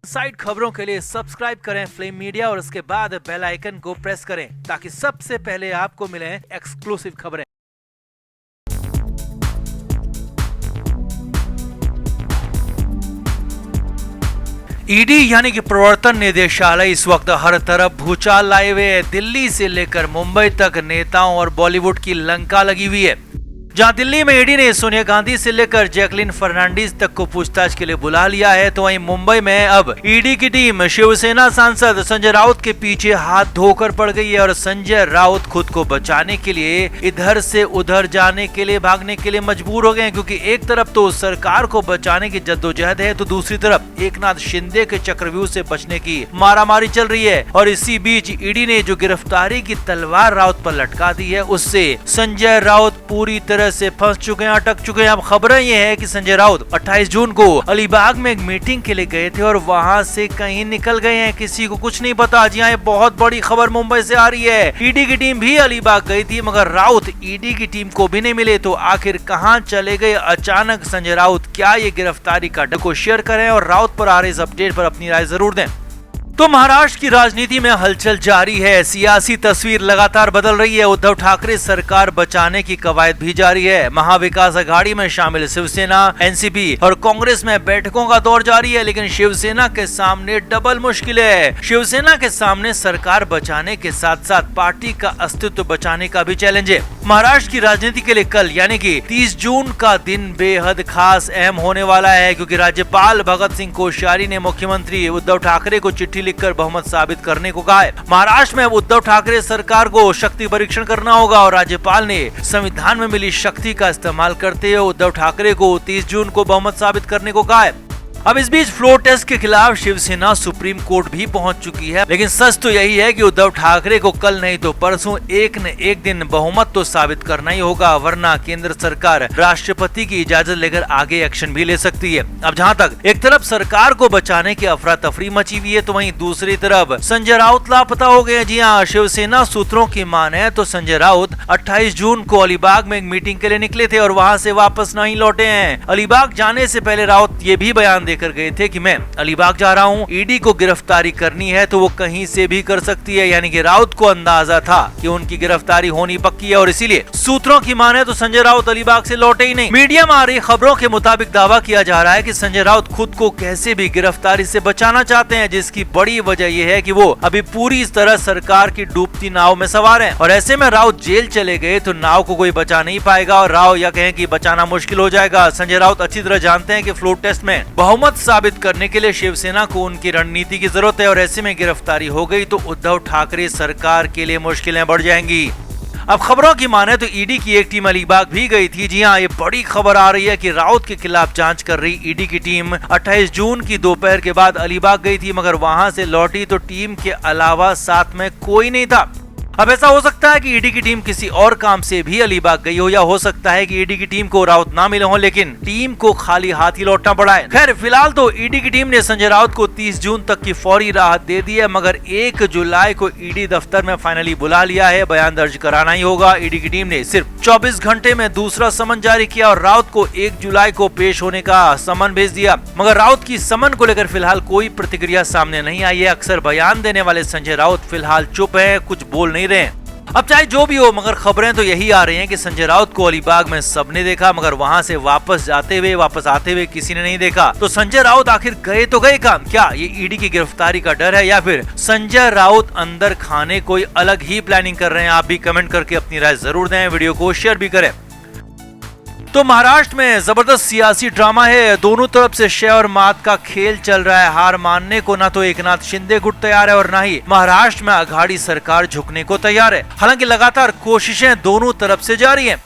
Side खबरों के लिए सब्सक्राइब करें फ्लेम मीडिया और उसके बाद बेल आइकन को प्रेस करें ताकि सबसे पहले आपको मिले एक्सक्लूसिव खबरें। ईडी यानी कि प्रवर्तन निदेशालय इस वक्त हर तरफ भूचाल लाए हुए है। दिल्ली से लेकर मुंबई तक नेताओं और बॉलीवुड की लंका लगी हुई है। जहां दिल्ली में ईडी ने सोनिया गांधी से लेकर जैकलिन फर्नांडीज तक को पूछताछ के लिए बुला लिया है, तो वहीं मुंबई में अब ईडी की टीम शिवसेना सांसद संजय राउत के पीछे हाथ धोकर पड़ गई है और संजय राउत खुद को बचाने के लिए इधर से उधर जाने के लिए भागने के लिए मजबूर हो गए हैं, क्योंकि एक तरफ तो सरकार को बचाने की जद्दोजहद है तो दूसरी तरफ एकनाथ शिंदे के चक्रव्यूह से बचने की मारामारी चल रही है। और इसी बीच ईडी ने जो गिरफ्तारी की तलवार राउत पर लटका दी है उससे संजय राउत पूरी तरह से फंस चुके हैं, अटक चुके हैं। अब खबरें ये है कि संजय राउत 28 जून को अलीबाग में एक मीटिंग के लिए गए थे और वहां से कहीं निकल गए हैं, किसी को कुछ नहीं पता। जी हाँ, ये बहुत बड़ी खबर मुंबई से आ रही है। ईडी की टीम भी अलीबाग गई थी मगर राउत ईडी की टीम को भी नहीं मिले, तो आखिर कहां चले गए अचानक संजय राउत? क्या ये गिरफ्तारी का को शेयर करें और राउत पर आ रहे इस अपडेट पर अपनी राय जरूर दें। तो महाराष्ट्र की राजनीति में हलचल जारी है, सियासी तस्वीर लगातार बदल रही है। उद्धव ठाकरे सरकार बचाने की कवायद भी जारी है। महाविकास अघाड़ी में शामिल शिवसेना, एनसीपी और कांग्रेस में बैठकों का दौर जारी है, लेकिन शिवसेना के सामने डबल मुश्किल है। शिवसेना के सामने सरकार बचाने के साथ साथ पार्टी का अस्तित्व बचाने का भी चैलेंज है। महाराष्ट्र की राजनीति के लिए कल यानी कि 30 जून का दिन बेहद खास अहम होने वाला है, क्योंकि राज्यपाल भगत सिंह कोश्यारी ने मुख्यमंत्री उद्धव ठाकरे को चिट्ठी लिखकर बहुमत साबित करने को कहा है। महाराष्ट्र में अब उद्धव ठाकरे सरकार को शक्ति परीक्षण करना होगा और राज्यपाल ने संविधान में मिली शक्ति का इस्तेमाल करते हुए उद्धव ठाकरे को 30 जून को बहुमत साबित करने को कहा है। अब इस बीच फ्लोर टेस्ट के खिलाफ शिवसेना सुप्रीम कोर्ट भी पहुंच चुकी है, लेकिन सच तो यही है कि उद्धव ठाकरे को कल नहीं तो परसों एक न एक दिन बहुमत तो साबित करना ही होगा, वरना केंद्र सरकार राष्ट्रपति की इजाजत लेकर आगे एक्शन भी ले सकती है। अब जहां तक एक तरफ सरकार को बचाने की अफरा तफरी मची हुई है, तो वहीं दूसरी तरफ संजय राउत लापता हो गए। जी हाँ, शिवसेना सूत्रों की माने तो संजय राउत 28 जून को अलीबाग में एक मीटिंग के लिए निकले थे और वहाँ से वापस नहीं लौटे हैं। अलीबाग जाने से पहले राउत ये भी बयान कर गए थे कि मैं अलीबाग जा रहा हूं, ईडी को गिरफ्तारी करनी है तो वो कहीं से भी कर सकती है। यानी कि राउत को अंदाजा था कि उनकी गिरफ्तारी होनी पक्की है और इसीलिए सूत्रों की माने तो संजय राउत अलीबाग से लौटे ही नहीं। मीडिया में आ रही खबरों के मुताबिक दावा किया जा रहा है कि संजय राउत खुद को कैसे भी गिरफ्तारी से बचाना चाहते हैं, जिसकी बड़ी वजह यह है कि वो अभी पूरी तरह सरकार की डूबती नाव में सवार है और ऐसे में राउत जेल चले गए तो नाव को कोई बचा नहीं पाएगा और राव या कहें कि बचाना मुश्किल हो जाएगा। संजय राउत अच्छी तरह जानते हैं कि फ्लोर टेस्ट में बहुमत साबित करने के लिए शिवसेना को उनकी रणनीति की जरूरत है और ऐसे में गिरफ्तारी हो गई तो उद्धव ठाकरे सरकार के लिए मुश्किलें बढ़ जाएंगी। अब खबरों की माने तो ईडी की एक टीम अलीबाग भी गई थी। जी हाँ, ये बड़ी खबर आ रही है कि राउत के खिलाफ जांच कर रही ईडी की टीम 28 जून की दोपहर के बाद अलीबाग गई थी, मगर वहां से लौटी तो टीम के अलावा साथ में कोई नहीं था। अब ऐसा हो सकता है कि ईडी की टीम किसी और काम से भी अलीबाग गई हो, या हो सकता है कि ईडी की टीम को राउत ना मिले हो लेकिन टीम को खाली हाथ ही लौटना पड़ा है। खैर, फिलहाल तो ईडी की टीम ने संजय राउत को 30 जून तक की फौरी राहत दे दी है, मगर 1 जुलाई को ईडी दफ्तर में फाइनली बुला लिया है। बयान दर्ज कराना ही होगा। ईडी की टीम ने सिर्फ 24 घंटे में दूसरा समन जारी किया और राउत को 1 जुलाई को पेश होने का समन भेज दिया, मगर राउत की समन को लेकर फिलहाल कोई प्रतिक्रिया सामने नहीं आई है। अक्सर बयान देने वाले संजय राउत फिलहाल चुप है, कुछ बोल नहीं रहे। अब चाहे जो भी हो, मगर खबरें तो यही आ रही हैं कि संजय राउत को अलीबाग में सबने देखा, मगर वहां से वापस आते हुए किसी ने नहीं देखा। तो संजय राउत आखिर गए तो गए काम? क्या ये ईडी की गिरफ्तारी का डर है या फिर संजय राउत अंदर खाने कोई अलग ही प्लानिंग कर रहे हैं? आप भी कमेंट करके अपनी राय जरूर दें, वीडियो को शेयर भी करें। तो महाराष्ट्र में जबरदस्त सियासी ड्रामा है। दोनों तरफ से शय और मात का खेल चल रहा है। हार मानने को ना तो एकनाथ शिंदे गुट तैयार है और ना ही महाराष्ट्र में अघाड़ी सरकार झुकने को तैयार है। हालांकि लगातार कोशिशें दोनों तरफ से जारी हैं।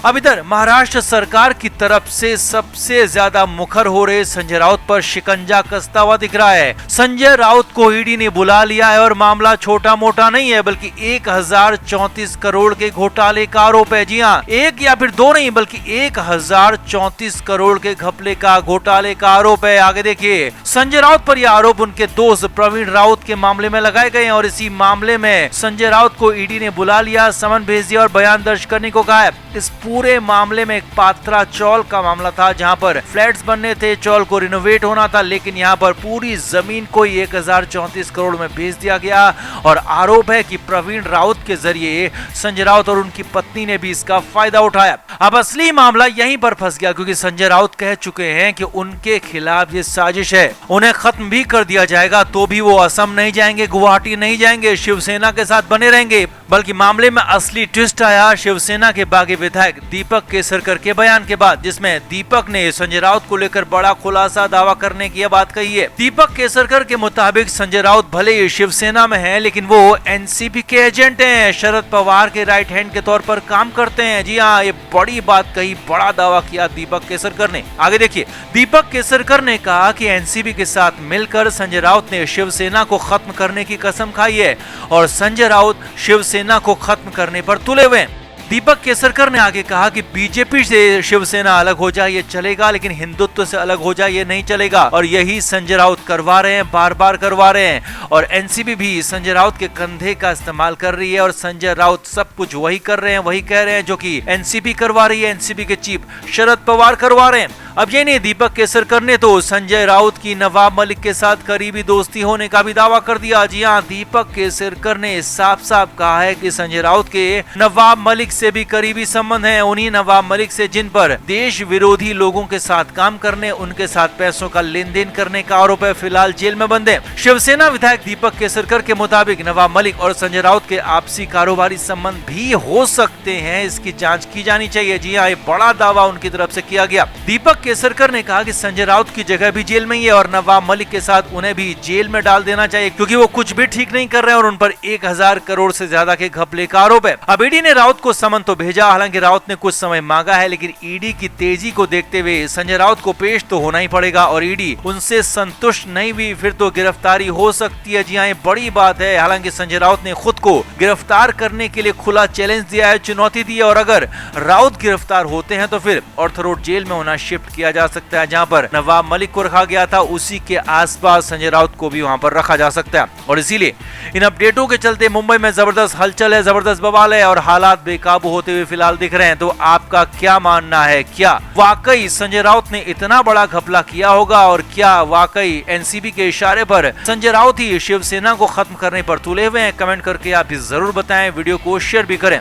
अब इधर महाराष्ट्र सरकार की तरफ से सबसे ज्यादा मुखर हो रहे संजय राउत पर शिकंजा कसता हुआ दिख रहा है। संजय राउत को ईडी ने बुला लिया है और मामला छोटा मोटा नहीं है, बल्कि 1034 करोड़ के घोटाले का आरोप है। जी हाँ, एक या फिर दो नहीं बल्कि 1034 करोड़ के घपले का घोटाले का आरोप है। आगे देखिए, संजय राउत पर यह आरोप उनके दोस्त प्रवीण राउत के मामले में लगाए गए हैं और इसी मामले में संजय राउत को ईडी ने बुला लिया, समन भेज दिया और बयान दर्ज करने को कहा है। इस पूरे मामले में एक पात्रा चौल का मामला था, जहां पर फ्लैट्स बनने थे, चौल को रिनोवेट होना था, लेकिन यहां पर पूरी जमीन को 1034 करोड़ में बेच दिया गया। और आरोप है कि प्रवीण राउत के जरिए संजय राउत और उनकी पत्नी ने भी इसका फायदा उठाया। अब असली मामला यहीं पर फंस गया, क्योंकि संजय राउत कह चुके हैं कि उनके खिलाफ ये साजिश है, उन्हें खत्म भी कर दिया जाएगा तो भी वो असम नहीं जाएंगे, गुवाहाटी नहीं जाएंगे, शिवसेना के साथ बने रहेंगे। बल्कि मामले में असली ट्विस्ट आया शिवसेना के बागी विधायक दीपक केसरकर के बयान के बाद, जिसमें दीपक ने संजय राउत को लेकर बड़ा खुलासा दावा करने की बात कही है। दीपक केसरकर के मुताबिक संजय राउत भले ही शिवसेना में है, लेकिन वो एनसीपी के एजेंट हैं, शरद पवार के राइट हैंड के तौर पर काम करते हैं। जी हाँ, ये बड़ी बात कही, बड़ा दावा किया दीपक केसरकर ने। आगे देखिए, दीपक केसरकर ने कहा कि एनसीपी के साथ मिलकर संजय राउत ने शिवसेना को खत्म करने की कसम खाई है और संजय राउत शिवसेना को खत्म करने पर तुले हुए हैं। दीपक केसरकर ने आगे कहा कि बीजेपी से शिवसेना अलग हो जाए ये चलेगा, लेकिन हिंदुत्व से अलग हो जाए ये नहीं चलेगा। और यही संजय राउत करवा रहे हैं, बार बार करवा रहे हैं। और एनसीपी भी संजय राउत के कंधे का इस्तेमाल कर रही है और संजय राउत सब कुछ वही कर रहे हैं, वही कह रहे हैं जो कि एनसीपी करवा रही है, एनसीपी के चीफ शरद पवार करवा रहे हैं। अब ये नहीं, दीपक केसरकर ने तो संजय राउत की नवाब मलिक के साथ करीबी दोस्ती होने का भी दावा कर दिया। जी हाँ, दीपक केसरकर ने साफ साफ कहा है कि संजय राउत के नवाब मलिक से भी करीबी संबंध हैं, उन्हीं नवाब मलिक से जिन पर देश विरोधी लोगों के साथ काम करने, उनके साथ पैसों का लेन देन करने का आरोप है, फिलहाल जेल में बंद है। शिवसेना विधायक दीपक केसरकर के मुताबिक नवाब मलिक और संजय राउत के आपसी कारोबारी संबंध भी हो सकते हैं, इसकी जांच की जानी चाहिए। जी हाँ, ये बड़ा दावा उनकी तरफ से किया गया। दीपक केसरकर ने कहा कि संजय राउत की जगह भी जेल में ही है और नवाब मलिक के साथ उन्हें भी जेल में डाल देना चाहिए, क्योंकि वो कुछ भी ठीक नहीं कर रहे हैं और उन पर 1000 करोड़ से ज्यादा के घपले का आरोप है। अब ईडी ने राउत को समन तो भेजा, हालांकि राउत ने कुछ समय मांगा है, लेकिन ईडी की तेजी को देखते हुए संजय राउत को पेश तो होना ही पड़ेगा और ईडी उनसे संतुष्ट नहीं हुई फिर तो गिरफ्तारी हो सकती है। जी हाँ, ये बड़ी बात है। हालांकि संजय राउत ने खुद को गिरफ्तार करने के लिए खुला चैलेंज दिया है, चुनौती दी है और अगर राउत गिरफ्तार होते हैं तो फिर ऑर्थो रोड जेल में उन्हें शिफ्ट किया जा सकता है, जहां पर नवाब मलिक को रखा गया था, उसी के आसपास संजय राउत को भी वहां पर रखा जा सकता है। और इसीलिए इन अपडेटों के चलते मुंबई में जबरदस्त हलचल है, जबरदस्त बवाल है और हालात बेकाबू होते हुए फिलहाल दिख रहे हैं। तो आपका क्या मानना है, क्या वाकई संजय राउत ने इतना बड़ा घपला किया होगा और क्या वाकई एनसीपी के इशारे पर संजय राउत ही शिवसेना को खत्म करने पर तुले हुए हैं? कमेंट करके आप भी जरूर बताएं, वीडियो को शेयर भी करें।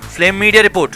Flame media report.